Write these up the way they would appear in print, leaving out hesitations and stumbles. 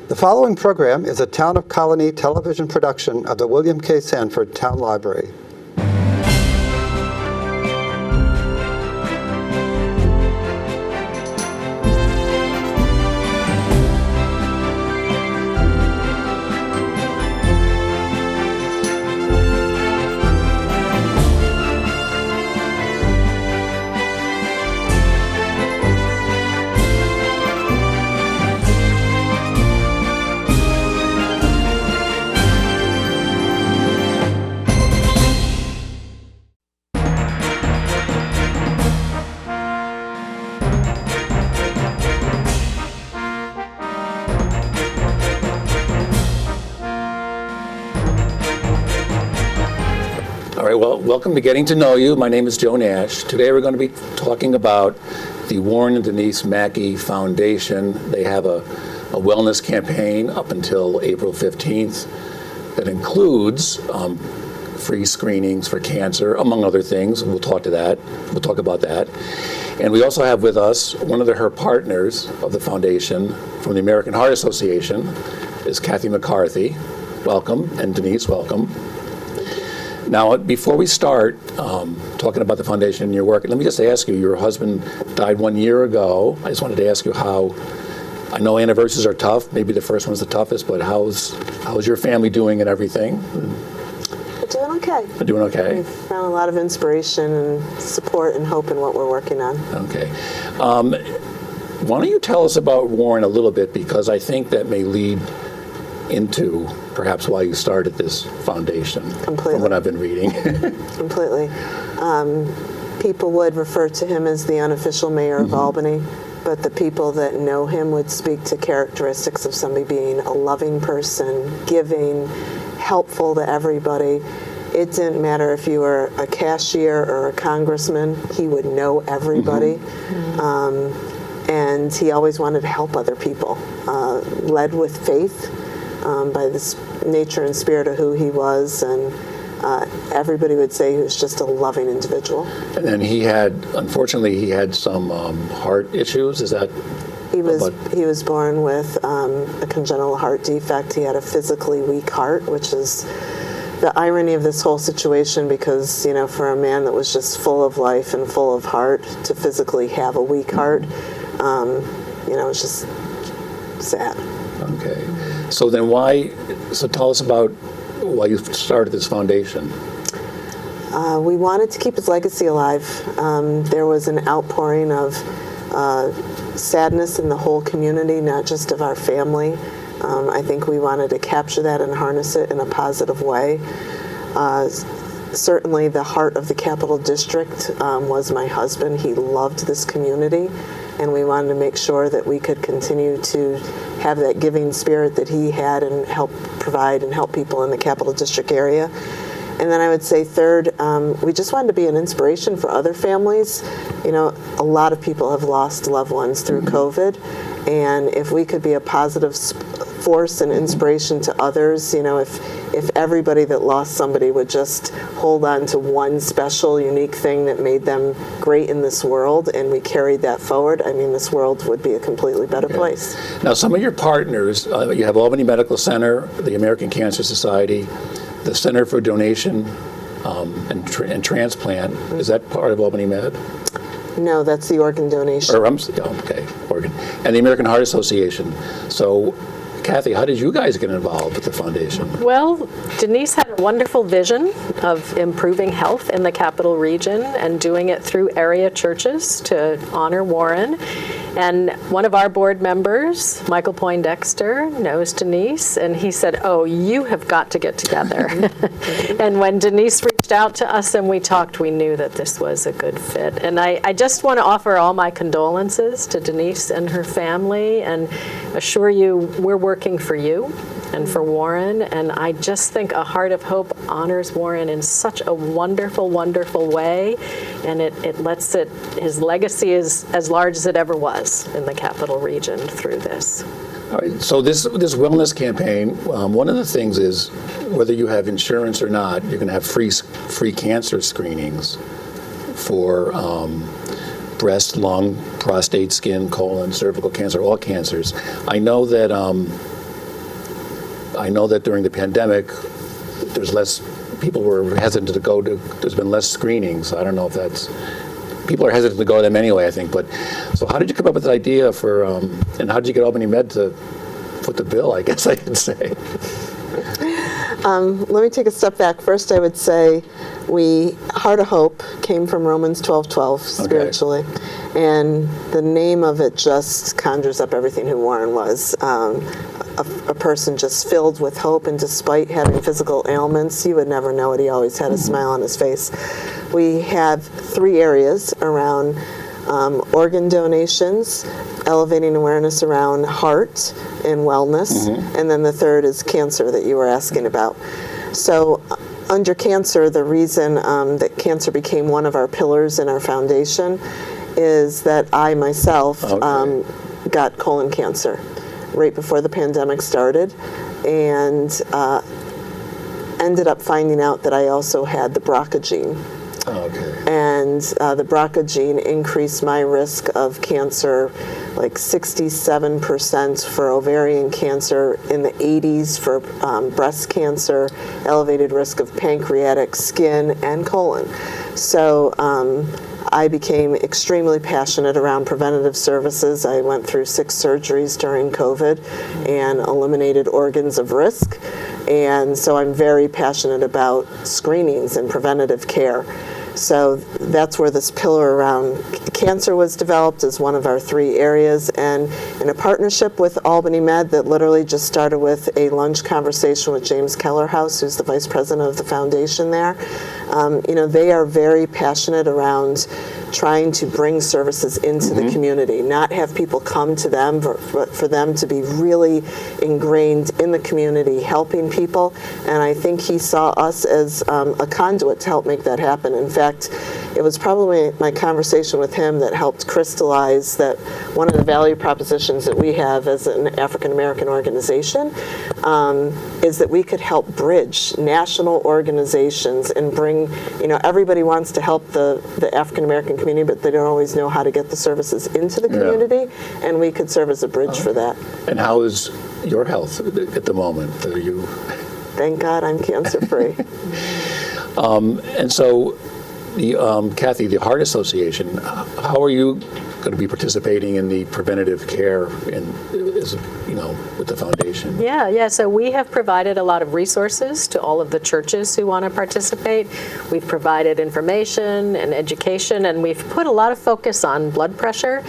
The following program is a Town of Colonie television production of the William K. Sanford Town Library. All right, well, welcome to Getting to Know You. My name is Joe Nash. Today we're going to be talking about the Warren and Denyse Mackey Foundation. They have a wellness campaign up until April 15th that includes free screenings for cancer, among other things. We'll talk about that. And we also have with us one of her partners of the foundation from the American Heart Association is Katherine McCarthy. Welcome, and Denyse, welcome. Now, before we start talking about the foundation and your work, let me just ask you, your husband died 1 year ago. I just wanted to ask you how, I know anniversaries are tough, maybe the first one's the toughest, but how's your family doing and everything? We're doing okay. We're doing okay. We've found a lot of inspiration and support and hope in what we're working on. Okay. Why don't you tell us about Warren a little bit, because I think that may lead into perhaps why you started this foundation. Completely. From what I've been reading. Completely. People would refer to him as the unofficial mayor of Albany, but the people that know him would speak to characteristics of somebody being a loving person, giving, helpful to everybody. It didn't matter if you were a cashier or a congressman, he would know everybody. And he always wanted to help other people. Led with faith. By the nature and spirit of who he was, and everybody would say he was just a loving individual. And then unfortunately, he had some heart issues. Is that? He was born with a congenital heart defect. He had a physically weak heart, which is the irony of this whole situation, because, for a man that was just full of life and full of heart to physically have a weak heart, it's just sad. Okay. So then tell us about why you started this foundation. We wanted to keep his legacy alive. There was an outpouring of sadness in the whole community, not just of our family. I think we wanted to capture that and harness it in a positive way. Certainly the heart of the Capital District was my husband. He loved this community, and we wanted to make sure that we could continue to have that giving spirit that he had and help provide and help people in the Capital District area. And then I would say third, we just wanted to be an inspiration for other families. A lot of people have lost loved ones through COVID, and if we could be a positive force and inspiration to others, if everybody that lost somebody would just hold on to one special, unique thing that made them great in this world, and we carried that forward, this world would be a completely better place. Now, some of your partners, you have Albany Medical Center, the American Cancer Society, the Center for Donation and Transplant. Is that part of Albany Med? No, that's the organ donation. Organ. And the American Heart Association. So, Kathy, how did you guys get involved with the foundation? Well, Denyse had a wonderful vision of improving health in the Capital Region and doing it through area churches to honor Warren. And one of our board members, Michael Poindexter, knows Denyse, and he said, "Oh, you have got to get together." And when Denyse reached out to us and we talked, we knew that this was a good fit. And I just want to offer all my condolences to Denyse and her family and assure you we're working for you and for Warren. And I just think A Heart of Hope honors Warren in such a wonderful, wonderful way. And it lets his legacy is as large as it ever was in the Capital Region through this. All right, so this wellness campaign, one of the things is whether you have insurance or not, you're going to have free cancer screenings for breast, lung, prostate, skin, colon, cervical cancer, all cancers. I know that I know that during the pandemic, people were hesitant to go to, there's been less screenings. I don't know if people are hesitant to go to them anyway, I think. But so how did you come up with the idea for, and how did you get Albany Med to foot the bill, I guess I could say? Let me take a step back. First, I would say Heart of Hope came from Romans 12:12 spiritually. And the name of it just conjures up everything who Warren was. A person just filled with hope, and despite having physical ailments, you would never know it. He always had a smile on his face. We have 3 areas around organ donations, elevating awareness around heart and wellness, and then the third is cancer that you were asking about. So under cancer, the reason that cancer became one of our pillars in our foundation is that I myself got colon cancer right before the pandemic started, and ended up finding out that I also had the BRCA gene. And the BRCA gene increased my risk of cancer like 67% for ovarian cancer, in the 80s for breast cancer, elevated risk of pancreatic, skin, and colon. So I became extremely passionate around preventative services. I went through 6 surgeries during COVID and eliminated organs of risk. And so I'm very passionate about screenings and preventative care. So that's where this pillar around cancer was developed as one of our 3 areas, and in a partnership with Albany Med that literally just started with a lunch conversation with James Kellerhouse, who's the vice president of the foundation there. They are very passionate around trying to bring services into the community, not have people come to them, but for them to be really ingrained in the community, helping people. And I think he saw us as a conduit to help make that happen. In fact, it was probably my conversation with him that helped crystallize that one of the value propositions that we have as an African American organization is that we could help bridge national organizations and bring, everybody wants to help the African American community, but they don't always know how to get the services into the community, and we could serve as a bridge for that. And how is your health at the moment? Are you? Thank God I'm cancer-free. And so, Kathy, the Heart Association, how are you going to be participating in the preventative care with the foundation? Yeah. So we have provided a lot of resources to all of the churches who want to participate. We've provided information and education, and we've put a lot of focus on blood pressure.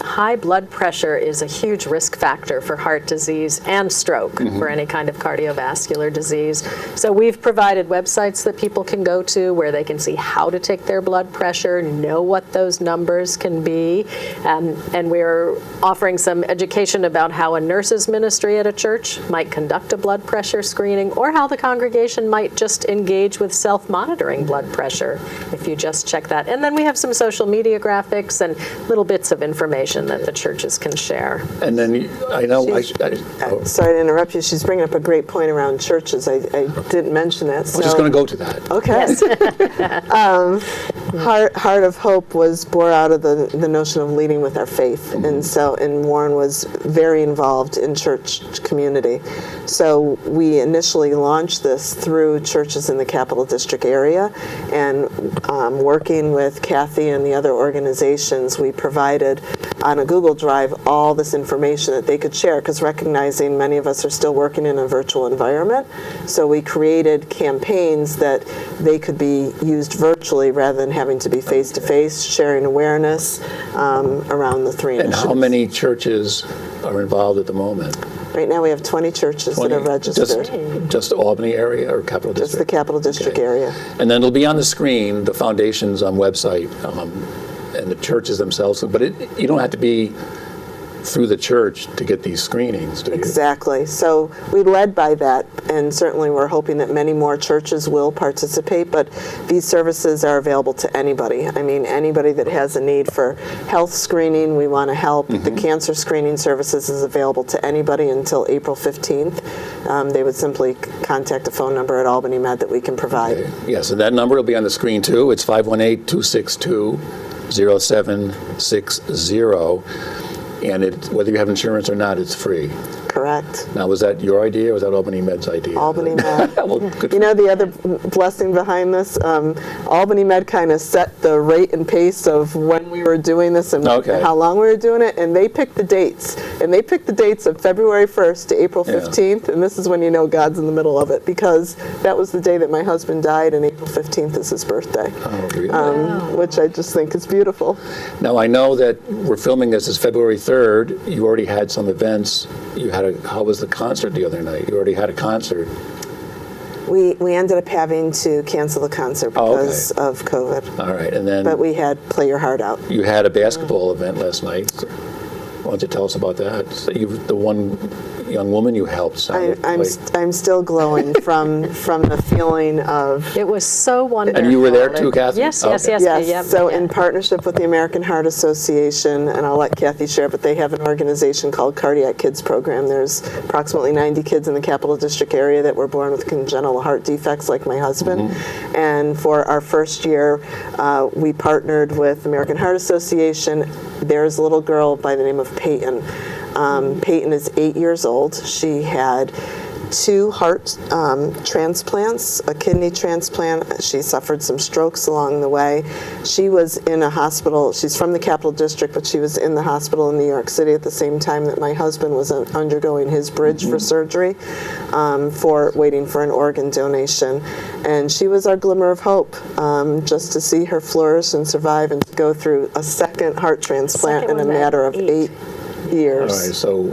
High blood pressure is a huge risk factor for heart disease and stroke, for any kind of cardiovascular disease. So we've provided websites that people can go to where they can see how to take their blood pressure, know what those numbers can be, and we're offering some education about how a nurse's ministry at a church might conduct a blood pressure screening, or how the congregation might just engage with self-monitoring blood pressure, if you just check that. And then we have some social media graphics and little bits of information that the churches can share. And then I know... Sorry to interrupt you. She's bringing up a great point around churches. I didn't mention that. I was just going to go to that. Okay. Yes. Heart of Hope was born out of the notion of leading with our faith, and Warren was very involved in church community. So we initially launched this through churches in the Capital District area, and working with Kathy and the other organizations, we provided on a Google Drive all this information that they could share, because recognizing many of us are still working in a virtual environment. So we created campaigns that they could be used virtually rather than having to be face-to-face, sharing awareness around the 3 initiatives. And how many churches are involved at the moment? Right now we have 20 churches that are registered. Just Albany area or Capital District? Just the Capital District area. And then it'll be on the screen, the foundation's website, and the churches themselves, but you don't have to be through the church to get these screenings, do you? Exactly. So we led by that, and certainly we're hoping that many more churches will participate, but these services are available to anybody. I mean, anybody that has a need for health screening, we want to help. The cancer screening services is available to anybody until April 15th. They would simply contact a phone number at Albany Med that we can provide. Okay. Yes, and that number will be on the screen too. It's 518-262-0760. And whether you have insurance or not, it's free. Correct. correct. Now, was that your idea or was that Albany Med's idea? Albany Med. Well, good You know, the other blessing behind this, Albany Med kind of set the rate and pace of when we were doing this and Okay. how long we were doing it, and they picked the dates. And they picked the dates of February 1st to April 15th, and this is when you know God's in the middle of it, because that was the day that my husband died, and April 15th is his birthday, Oh, really? which I just think is beautiful. Now, I know that we're filming this February 3rd. You already had some events. How was the concert the other night? You already had a concert. We ended up having to cancel the concert because of COVID, All right, and then but we had Play Your Heart Out. you had a basketball event last night. Why don't you tell us about that? So the one young woman you helped sounded I'm still glowing from the feeling of. It was so wonderful. And you were there too, Kathy? Yes, Okay. yes, yes. Yes, yep, so yeah. in partnership with the American Heart Association, and I'll let Kathy share, but they have an organization called Cardiac Kids Program. There's approximately 90 kids in the Capital District area that were born with congenital heart defects like my husband. And for our first year, we partnered with the American Heart Association. There's a little girl by the name of Peyton. Peyton is 8 years old. She had 2 heart transplants, a kidney transplant. She suffered some strokes along the way. She was in a hospital. She's from the Capital District, but she was in the hospital in New York City at the same time that my husband was undergoing his bridge for surgery, for waiting for an organ donation. And she was our glimmer of hope, just to see her flourish and survive and to go through a second heart transplant Second in a one at matter of 8 years. All right, so,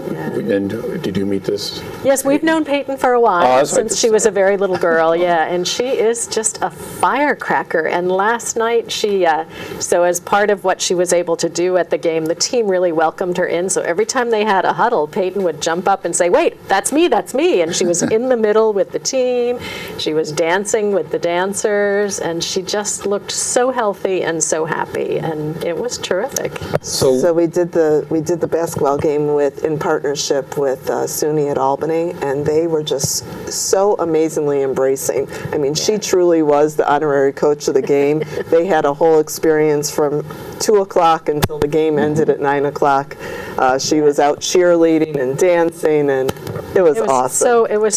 and did you meet this? Yes, we've known Peyton for a while, that's right. since she was a very little girl, yeah, and she is just a firecracker. And last night so as part of what she was able to do at the game, the team really welcomed her in, so every time they had a huddle, Peyton would jump up and say, "Wait, that's me, and she was in the middle with the team, she was dancing with the dancers, and she just looked so healthy and so happy, and it was terrific. So we did the basketball game in partnership with SUNY at Albany, and they were just so amazingly embracing. I mean, she truly was the honorary coach of the game. They had a whole experience from 2 o'clock until the game ended at 9 o'clock. She was out cheerleading and dancing, and it was awesome. It was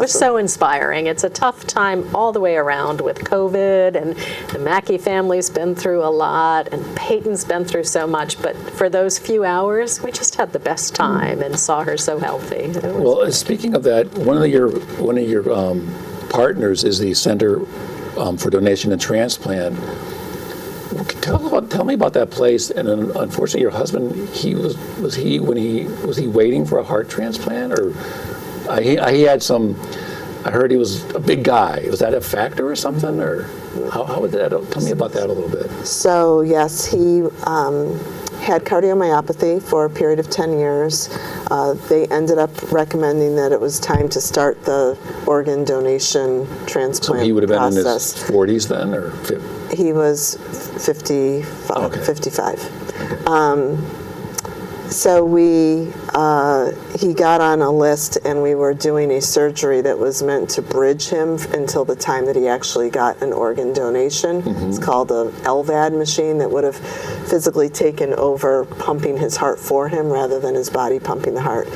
so inspiring. It's a tough time all the way around with COVID, and the Mackey family's been through a lot, and Peyton's been through so much, but for those few hours, we just had the best time and saw her so healthy. Well, speaking of that, one of your partners is the Center for Donation and Transplant. Tell me about that place. And unfortunately, your husband, was he waiting for a heart transplant, or he had some? I heard he was a big guy. Was that a factor or something, or how would that? Tell me about that a little bit. So yes, he had cardiomyopathy for a period of 10 years. They ended up recommending that it was time to start the organ donation transplant So he would have been in his process. 40s then, or 50? He was 55. 55. So he got on a list, and we were doing a surgery that was meant to bridge him until the time that he actually got an organ donation. It's called a LVAD machine that would have physically taken over pumping his heart for him rather than his body pumping the heart.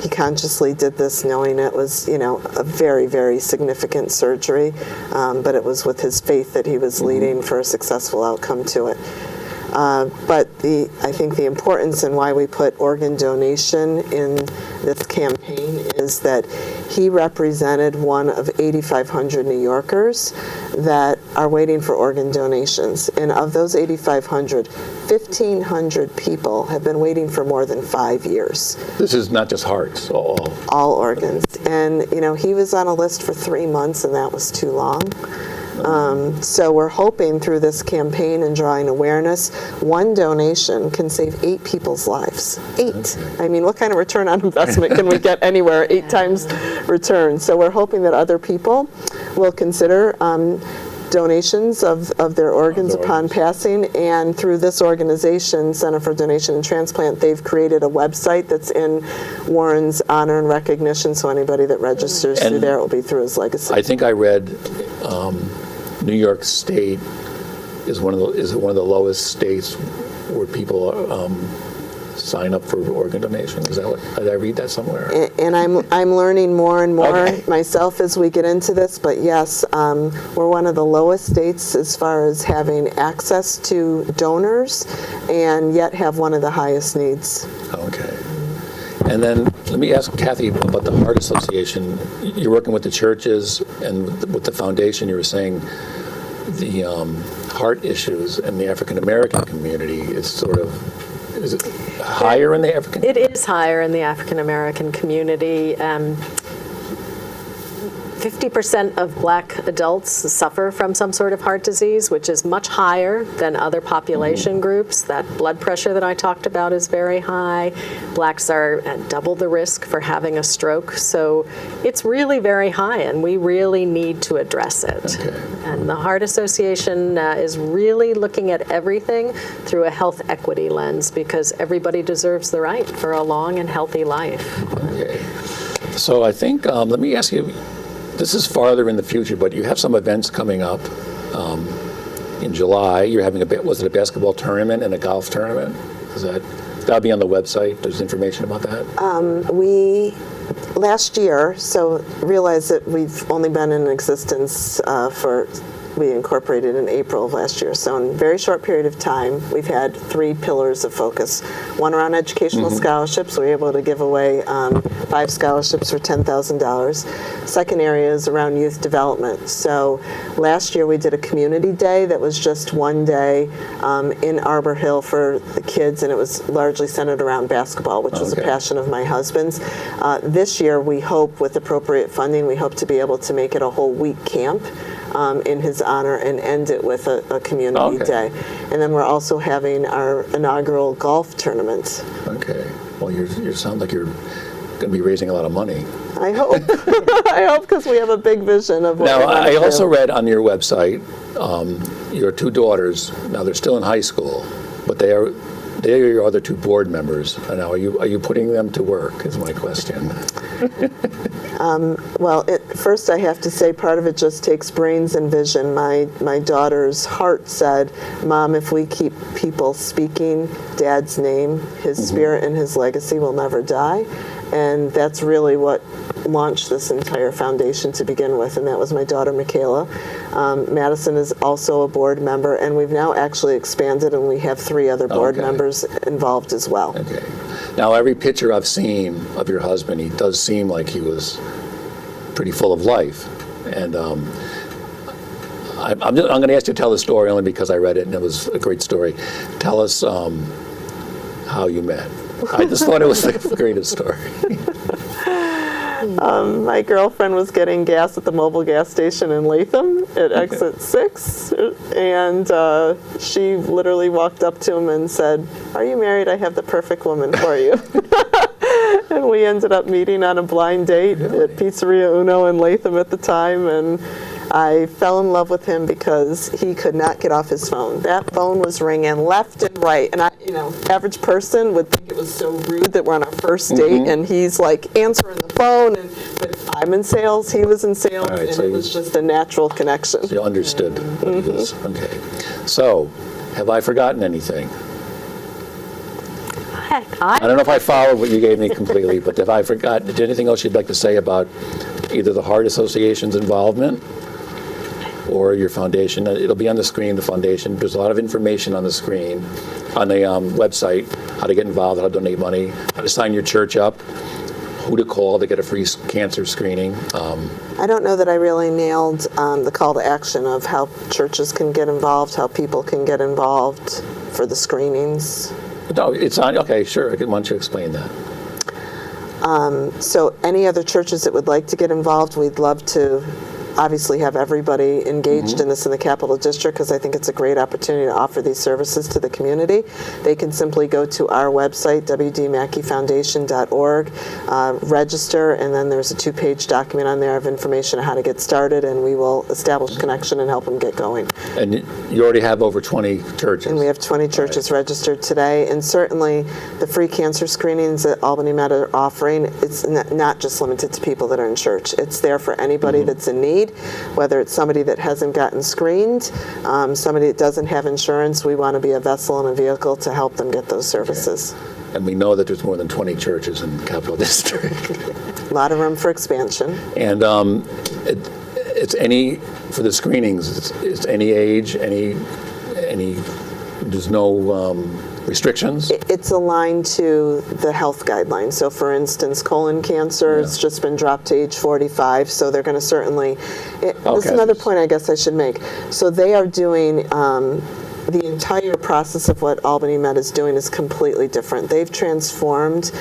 He consciously did this knowing it was, a very, very significant surgery, but it was with his faith that he was leading for a successful outcome to it. But I think the importance and why we put organ donation in this campaign is that he represented one of 8,500 New Yorkers that are waiting for organ donations. And of those 8,500, 1,500 people have been waiting for more than 5 years. This is not just hearts, all organs. And, he was on a list for 3 months, and that was too long. So we're hoping through this campaign and drawing awareness, one donation can save 8 people's lives. 8. I mean, what kind of return on investment can we get anywhere? 8 times return. So we're hoping that other people will consider donations of their organs upon passing, and through this organization, Center for Donation and Transplant, they've created a website that's in Warren's honor and recognition, so anybody that registers through there will be through his legacy. I think I read New York State is one of the lowest states where people sign up for organ donation. Is that what, did I read that somewhere? And I'm learning more and more Okay. myself as we get into this, but yes, we're one of the lowest states as far as having access to donors, and yet have one of the highest needs. Okay. And then let me ask Kathy about the Heart Association. You're working with the churches and with the foundation. You were saying the heart issues in the African American community is it higher in the African? It is higher in the African American community. 50% of black adults suffer from some sort of heart disease, which is much higher than other population groups. That blood pressure that I talked about is very high. Blacks are at double the risk for having a stroke. So it's really very high, and we really need to address it. Okay. And the Heart Association is really looking at everything through a health equity lens, because everybody deserves the right for a long and healthy life. Okay. So I think, let me ask you, this is farther in the future, but you have some events coming up. In July, you're having was it a basketball tournament and a golf tournament? That'll be on the website. There's information about that? We, last year, so realize that we've only been in existence we incorporated in April of last year. So in a very short period of time, we've had 3 pillars of focus. One around educational scholarships. We were able to give away 5 scholarships for $10,000. Second area is around youth development. So last year we did a community day that was just one day in Arbor Hill for the kids, and it was largely centered around basketball, which was a passion of my husband's. This year we hope, with appropriate funding, we hope to be able to make it a whole week camp in his honor and end it with a community day. And then we're also having our inaugural golf tournament. Okay. Well, you sound like you're going to be raising a lot of money. I hope. I hope, because we have a big vision of what Now, we want to I do. also read on your website, your 2 daughters, now they're still in high school, but they are your other 2 board members. Now, are you putting them to work, is my question. Well, first I have to say part of it just takes brains and vision. My daughter's heart said, Mom, if we keep people speaking Dad's name, his spirit and his legacy will never die. And that's really what launched this entire foundation to begin with, and that was my daughter, Michaela. Madison is also a board member, and we've now actually expanded, and we have 3 other board members involved as well. Okay. Now, every picture I've seen of your husband, he does seem like he was pretty full of life. And I'm going to ask you to tell the story only because I read it, and it was a great story. Tell us how you met. I just thought it was the greatest story. My girlfriend was getting gas at the mobile gas station in Latham at exit 6, and she literally walked up to him and said, "Are you married? I have the perfect woman for you." And we ended up meeting on a blind date at Pizzeria Uno in Latham at the time, and I fell in love with him because he could not get off his phone. That phone was ringing left and right, and average person would think it was so rude that we're on our first date, and he's like answering the phone, but I'm in sales, he was in sales, All right, and so it was just a natural connection. So you understood what it is. Okay. So, have I forgotten anything? I don't know if I followed what you gave me completely, but if I forgot, is there anything else you'd like to say about either the Heart Association's involvement or your foundation? It'll be on the screen, the foundation. There's a lot of information on the screen, on the website, how to get involved, how to donate money, how to sign your church up, who to call to get a free cancer screening. I don't know that I really nailed the call to action of how churches can get involved, how people can get involved for the screenings. No, it's on. Okay, sure. Why don't you explain that? So any other churches that would like to get involved, we'd love to obviously have everybody engaged in this in the Capital District, because I think it's a great opportunity to offer these services to the community. They can simply go to our website, wdmackeyfoundation.org, register, and then there's a 2-page document on there of information on how to get started, and we will establish connection and help them get going. And you already have over 20 churches. And we have 20 churches registered today, and certainly the free cancer screenings that Albany Med are offering, it's not just limited to people that are in church. It's there for anybody that's in need, whether it's somebody that hasn't gotten screened, somebody that doesn't have insurance. We want to be a vessel and a vehicle to help them get those services. And we know that there's more than 20 churches in the Capital District. A lot of room for expansion. And it's any, for the screenings, it's any age, there's no restrictions? It's aligned to the health guidelines. So for instance, colon cancer has just been dropped to age 45, so they're going to certainly, this is another point I guess I should make. So they are doing, the entire process of what Albany Med is doing is completely different. They've transformed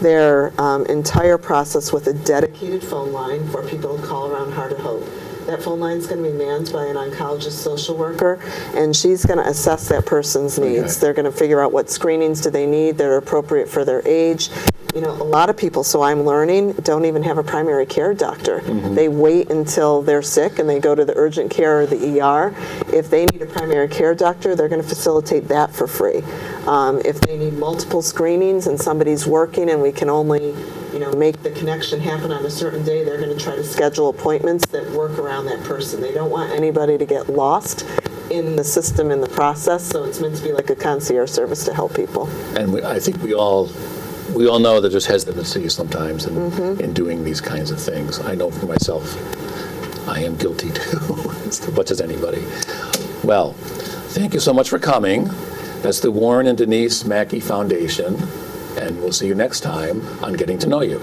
their entire process with a dedicated phone line for people to call around Heart of Hope. That phone line is going to be manned by an oncologist social worker, and she's going to assess that person's needs. They're going to figure out what screenings do they need that are appropriate for their age. You know, a lot of people, so I'm learning, don't even have a primary care doctor. They wait until they're sick and they go to the urgent care or the ER. If they need a primary care doctor, they're going to facilitate that for free. If they need multiple screenings and somebody's working and we can only make the connection happen on a certain day, they're going to try to schedule appointments that work around that person. They don't want anybody to get lost in the system, in the process, so it's meant to be like a concierge service to help people. And I think we all know that there's hesitancy sometimes in doing these kinds of things. I know for myself, I am guilty too, as much as anybody. Well, thank you so much for coming. That's the Warren and Denyse Mackey Foundation. And we'll see you next time on Getting to Know You.